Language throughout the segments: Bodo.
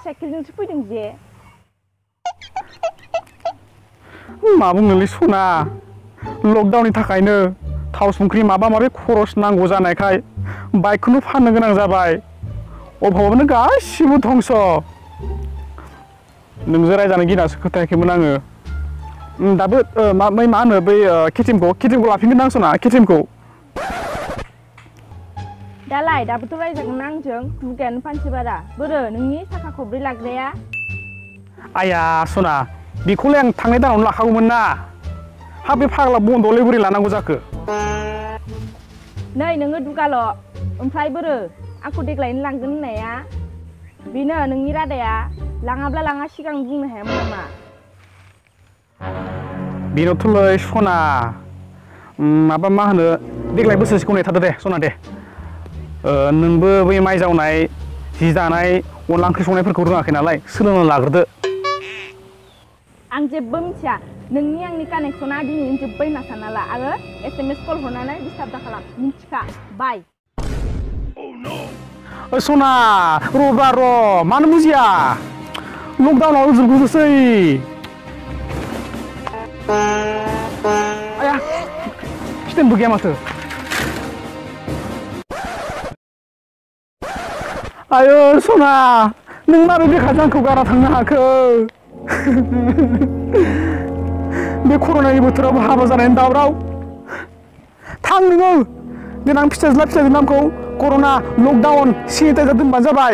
साइकेलजोंसो फैदों जे मा बुंनोलै सना लकडाउननि थाखायनो थाव संख्रि माबा माबि खरस नांगौ जानायखाय बाइकखौनो फाननो गोनां जाबाय अभाबावनो गासिबो धंस नोंजों रायजानो गिनासो खोथायाखैमोन आङो दाबो मा होनो बै केटिएमखौ लाफिनगोन आं सना केटिएमखौ दालाय दाबोथ' रायजागोन आंजों दुगायानो फानसे बारा बोरो नोंनि साखा खब्रै लाग्राया आया सना बेखौलाय आं थांनाय दानावनो लाखागौमोन ना हा बे फाग्ला बन्द'आवलाय बोरै लानांगौ जाखो नै नोङो दुगाल' ओमफ्राय बोरो आंखौ देग्लायनो लांगोन होननाया बेनो नोंनि रादाया लाङाब्ला लाङा सिगां बुंनो हायामोन नामा बेनोथ'लै सना माबा मा होनो देग्लाय बोसोरसेखौ नेथारदो दे सना दे नोंबो बै माइ जावनाय जि दानाय अनला ओंख्रि संनायफोरखौ रोङाखै नालाय सोलोंना लाग्रोदो आं जेबो मिथिया नोंनि आंनि कानेक्सना दिनैनो जोब्बाय होनना सानना ला आरो SMS कल हरनानै डिस्टार्ब दाखालाम मिथिखा बाय सना र'ब्रा र' मानो बुजिया लकडाउनाव जोबग्रोसै आया स्टेनबो गैया माथो आयो सना नों माबोरै बेखारजों आंखौ गारा थांनो हाखो बे कर'नानि बोथोरावबो हाबा जानायनि दावराव थां नोङो देनां फिसाजो नामखौ कर'ना लकडाउन सेनिटाइजार दोनबानो जाबाय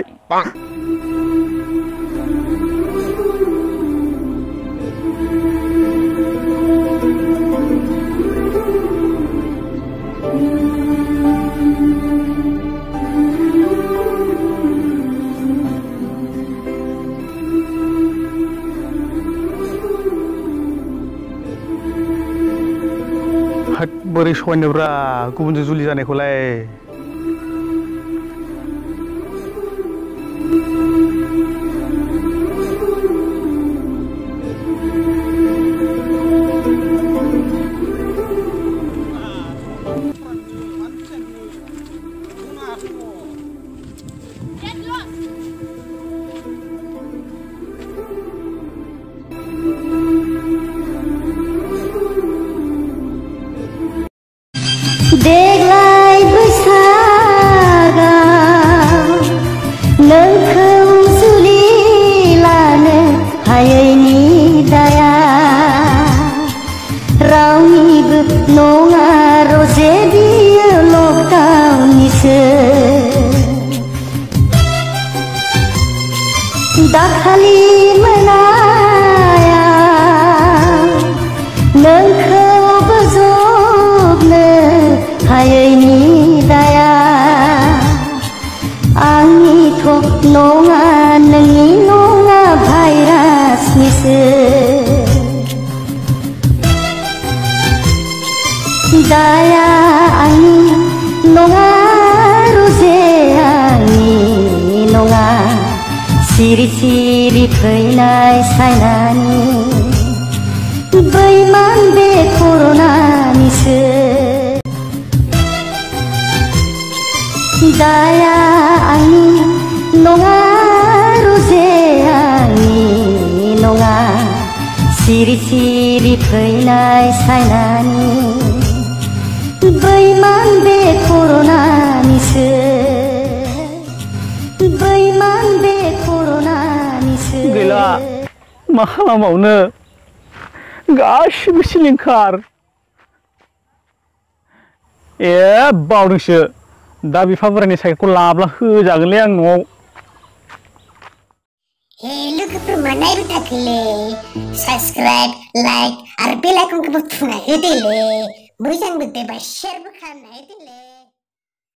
बोरै सहायनोब्रा गुबुनजों जुलि जानायखौलाय देग्लाय बैसागाव नोंखौ जुलि लानो हायैनि दाया रावनिबो नङा रजे बियो लकडाउननिसो दाखालि मोनायाव नोंखौ बोजबनो हायैनि दाया आंनिथ' नङा नोंनि नङा भाइरासनिसो दाया आंनि नङा रजे आंनि नङा सिरि सिरि फैनाय सायनानि बैमान बे कर'नानिसो दाया आंनि नङा रजे आंनि नङा सिरि सिरि फैनाय सायनानि बैमान बे कर'नानिसो बैमान बे कर'नानिसो गैला मा खालामबावनो गासिबो सिलिंखार बावदोंसो दा बिफा बोरायनि साइकेलखौ लाब्ला होजागोनलै आं न'आव हे लोगोफोर मा नायबाय थाखोलै साबस्क्राइब लाइक आरो बेल आइकनखौबो थुना होदोलै मोजां मोनदोंबा शेयारबो खालामना होदोलै